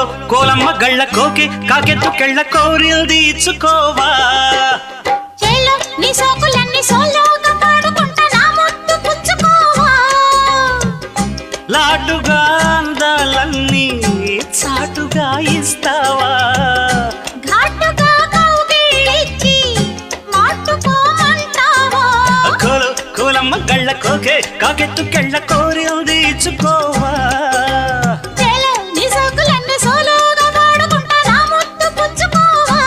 కోలో కోలమ్మ గళ్ళ కోకి కాకెత్తు కెళ్ళ కోరిల్ది ఇచ్చుకోవా చేలో నీ సోకులన్నీ సోలోగా పాడుకుంటా నా ముద్దు పుచ్చుకోవా లాటుగా అందాలన్నీ చాటుగా ఇస్తావా ఘాటుగా కౌగిలించి మాటుకోమంటావా కోలో కోలమ్మ గళ్ళ కోకే కాకెత్తు కెళ్ళ కోరిల్ది ఇచ్చుకోవా చేలో నీ సోకులన్నీ సోలోగా పాడుకుంటా నా ముద్దు పుచ్చుకోవా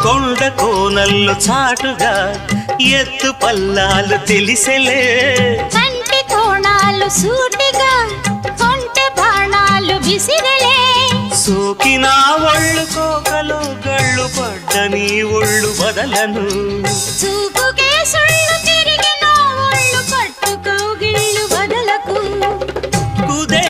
కొండ కోనల్లో చాటుగా ఎత్తు పల్లాలు తెలిసెలే కంటి కోణాలు సూటిగా కొంటె బాణాలు విసిరలే సోకిన ఒళ్ళు కోకలు గళ్ళు పడ్డ నీ ఒళ్ళు వదలను చూపుకే సుళ్ళు